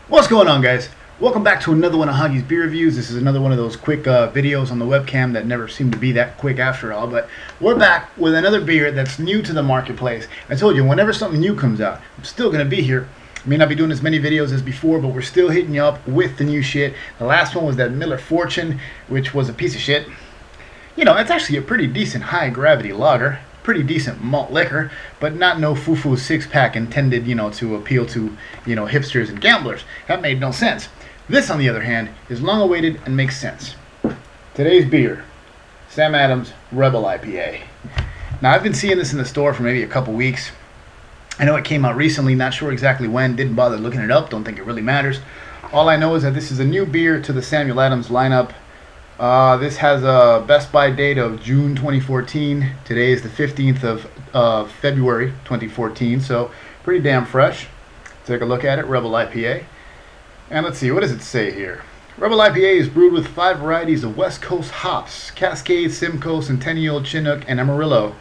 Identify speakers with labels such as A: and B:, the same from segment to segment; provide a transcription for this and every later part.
A: What's going on, guys? Welcome back to another one of Hoggie's beer reviews. This is another one of those quick videos on the webcam that never seem to be that quick after all. But we're back with another beer that's new to the marketplace. I told you, whenever something new comes out, I'm still going to be here. I may not be doing as many videos as before, but we're still hitting you up with the new shit. The last one was that Miller Fortune, which was a piece of shit. You know, it's actually a pretty decent high-gravity lager. Pretty decent malt liquor, but not no foo-foo six-pack intended, to appeal to, hipsters and gamblers. That made no sense. This, on the other hand, is long-awaited and makes sense. Today's beer, Sam Adams Rebel IPA. Now, I've been seeing this in the store for maybe a couple weeks. I know it came out recently, not sure exactly when, didn't bother looking it up, don't think it really matters. All I know is that this is a new beer to the Samuel Adams lineup. This has a Best By date of June 2014. Today is the 15th of February 2014, so pretty damn fresh. Take a look at it, Rebel IPA. And let's see, what does it say here? Rebel IPA is brewed with 5 varieties of West Coast hops: Cascade, Simcoe, Centennial, Chinook, and Amarillo.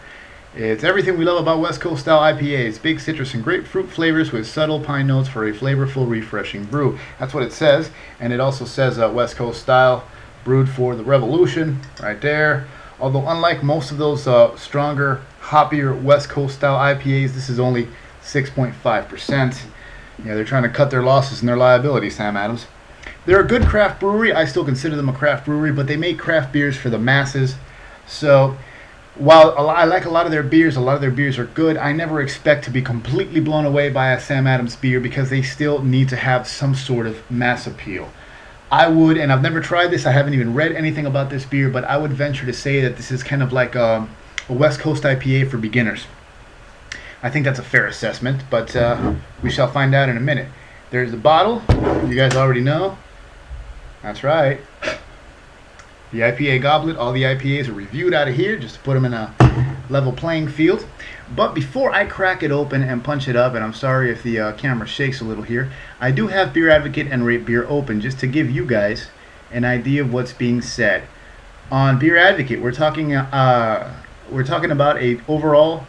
A: It's everything we love about West Coast style IPAs: big citrus and grapefruit flavors with subtle pine notes for a flavorful, refreshing brew. That's what it says, and it also says West Coast style. Brewed for the revolution, right there. Although unlike most of those stronger, hoppier West Coast style IPAs, this is only 6.5%. Yeah, they're trying to cut their losses and their liabilities, Sam Adams. They're a good craft brewery. I still consider them a craft brewery, but they make craft beers for the masses. So while I like a lot of their beers are good, I never expect to be completely blown away by a Sam Adams beer because they still need to have some sort of mass appeal. I would, and I've never tried this, I haven't even read anything about this beer, but I would venture to say that this is kind of like a West Coast IPA for beginners. I think that's a fair assessment, but we shall find out in a minute. There's the bottle. You guys already know. That's right. The IPA goblet. All the IPAs are reviewed out of here just to put them in a level playing field. But before I crack it open and punch it up, and I'm sorry if the camera shakes a little here, I do have Beer Advocate and Rate Beer open just to give you guys an idea of what's being said. On Beer Advocate, we're talking about a overall.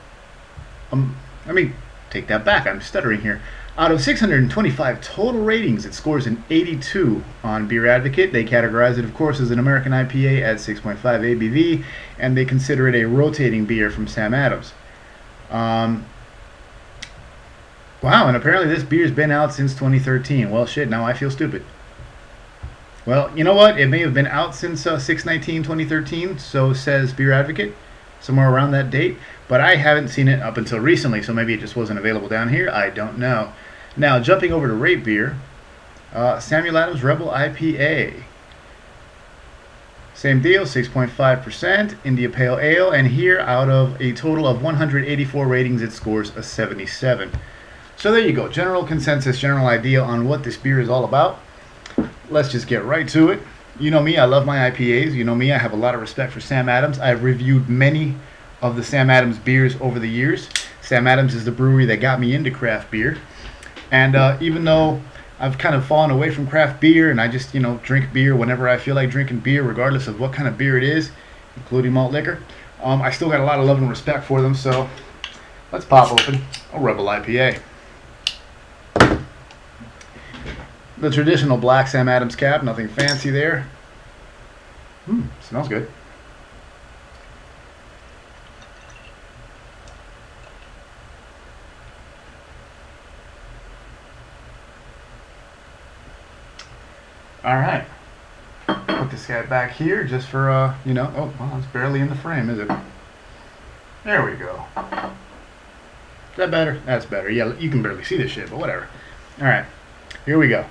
A: Let me take that back. I'm stuttering here. Out of 625 total ratings, it scores an 82 on Beer Advocate. They categorize it, of course, as an American IPA at 6.5 ABV, and they consider it a rotating beer from Sam Adams. Wow, and apparently this beer's been out since 2013. Well, shit, now I feel stupid. Well, you know what? It may have been out since 6/19/2013, so says Beer Advocate, somewhere around that date. But I haven't seen it up until recently, so maybe it just wasn't available down here. I don't know. Now, jumping over to Rate Beer, Samuel Adams Rebel IPA. Same deal, 6.5%, India Pale Ale, and here out of a total of 184 ratings, it scores a 77. So there you go, general consensus, general idea on what this beer is all about. Let's just get right to it. You know me, I love my IPAs. You know me, I have a lot of respect for Sam Adams. I've reviewed many of the Sam Adams beers over the years. Sam Adams is the brewery that got me into craft beer. And even though I've kind of fallen away from craft beer and I just, drink beer whenever I feel like drinking beer, regardless of what kind of beer it is, including malt liquor, I still got a lot of love and respect for them. So let's pop open a Rebel IPA. The traditional black Sam Adams cap, nothing fancy there. Smells good. All right, put this guy back here just for, oh, well, it's barely in the frame, is it? There we go. Is that better? That's better. Yeah, you can barely see this shit, but whatever. All right, here we go.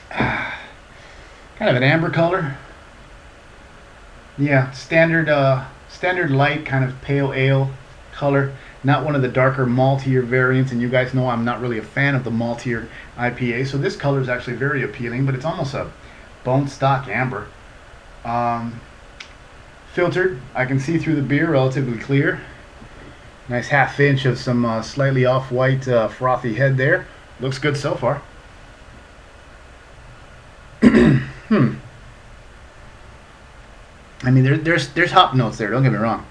A: Kind of an amber color. Yeah, standard light kind of pale ale color. Not one of the darker maltier variants, and you guys know I'm not really a fan of the maltier IPA, so this color is actually very appealing, but it's almost a bone stock amber. Filtered, I can see through the beer, relatively clear. Nice half inch of some slightly off-white frothy head there. Looks good so far. I mean, there's hop notes there, don't get me wrong.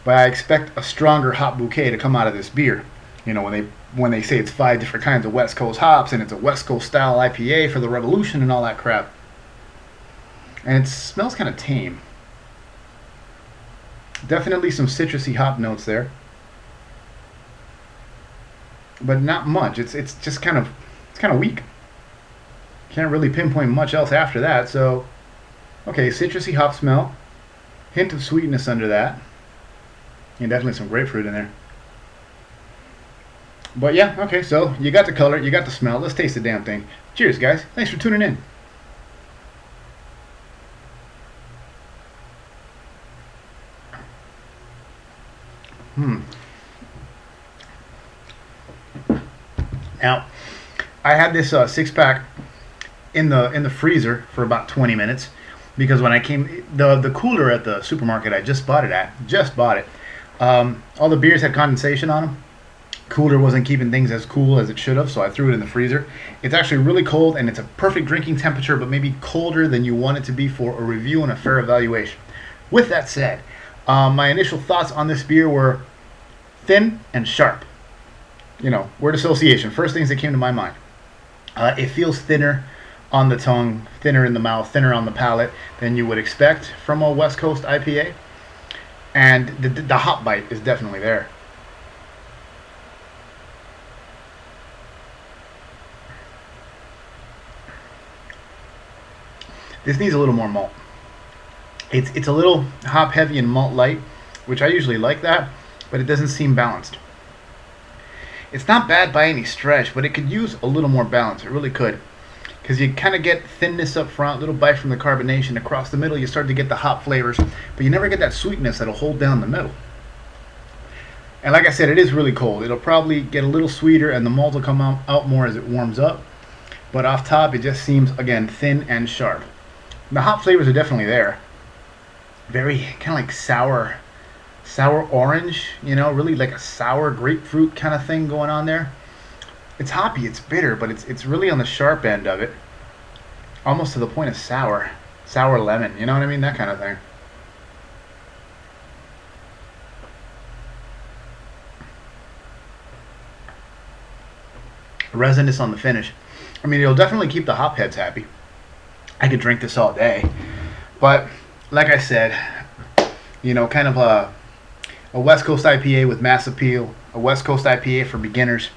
A: But I expect a stronger hop bouquet to come out of this beer. You know, when they say it's 5 different kinds of West Coast hops and it's a West Coast style IPA for the Revolution and all that crap. And it smells kind of tame. Definitely some citrusy hop notes there, but not much. It's just kind of weak. Can't really pinpoint much else after that. So, okay, citrusy hop smell, hint of sweetness under that, and definitely some grapefruit in there. But yeah, okay, so you got the color, you got the smell. Let's taste the damn thing. Cheers, guys. Thanks for tuning in. Now, I had this 6-pack in the freezer for about 20 minutes because when I came, the cooler at the supermarket I just bought it. All the beers had condensation on them. Cooler wasn't keeping things as cool as it should have, so I threw it in the freezer. It's actually really cold, and it's a perfect drinking temperature, but maybe colder than you want it to be for a review and a fair evaluation. With that said, my initial thoughts on this beer were thin and sharp. You know, word association. First things that came to my mind. It feels thinner on the tongue, thinner in the mouth, thinner on the palate than you would expect from a West Coast IPA. And the hop bite is definitely there. This needs a little more malt. It's a little hop heavy and malt light, which I usually like that, but it doesn't seem balanced. It's not bad by any stretch, but it could use a little more balance. It really could. Because you kind of get thinness up front, little bite from the carbonation. Across the middle, you start to get the hop flavors, but you never get that sweetness that'll hold down the middle. And like I said, it is really cold. It'll probably get a little sweeter, and the malt will come out more as it warms up. But off top, it just seems, again, thin and sharp. The hop flavors are definitely there. Very kind of like sour orange, you know, really like a sour grapefruit kind of thing going on there. It's hoppy, it's bitter, but it's really on the sharp end of it. Almost to the point of sour lemon, you know what I mean? That kind of thing. Resinous on the finish. I mean, it'll definitely keep the hop heads happy. I could drink this all day, but like I said, you know, kind of a West Coast IPA with mass appeal, a West Coast IPA for beginners.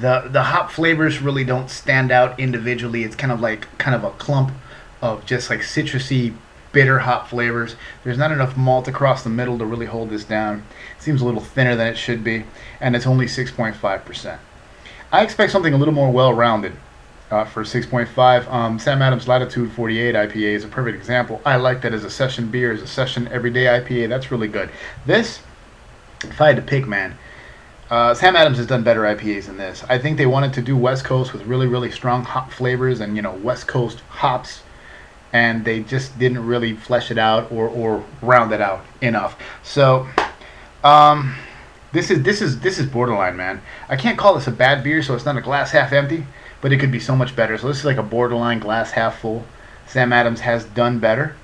A: The hop flavors really don't stand out individually. It's kind of a clump of just like citrusy, bitter hop flavors. There's not enough malt across the middle to really hold this down. It seems a little thinner than it should be, and it's only 6.5%. I expect something a little more well-rounded. For 6.5, Sam Adams Latitude 48 IPA is a perfect example. I like that as a session beer, as a session everyday IPA. That's really good. This, if I had to pick, man, Sam Adams has done better IPAs than this. I think they wanted to do West Coast with really, really strong hop flavors and, you know, West Coast hops, and they just didn't really flesh it out or round it out enough. So, this is borderline, man. I can't call this a bad beer, so it's not a glass half empty, but it could be so much better. So this is like a borderline glass half full. Sam Adams has done better.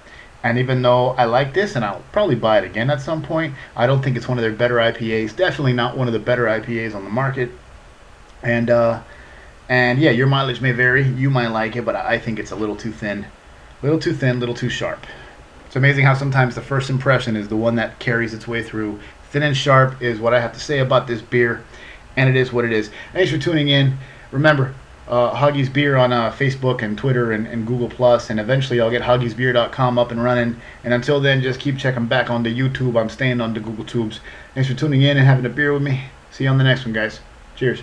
A: And even though I like this, and I'll probably buy it again at some point, I don't think it's one of their better IPAs. Definitely not one of the better IPAs on the market. And yeah, your mileage may vary. You might like it, but I think it's a little too thin. Little too thin, little too sharp. It's amazing how sometimes the first impression is the one that carries its way through. Thin and sharp is what I have to say about this beer, and it is what it is. Thanks for tuning in. Remember, Hoggie's Beer on Facebook and Twitter and Google+, and eventually I'll get hoggiesbeer.com up and running. And until then, just keep checking back on the YouTube. I'm staying on the Google Tubes. Thanks for tuning in and having a beer with me. See you on the next one, guys. Cheers.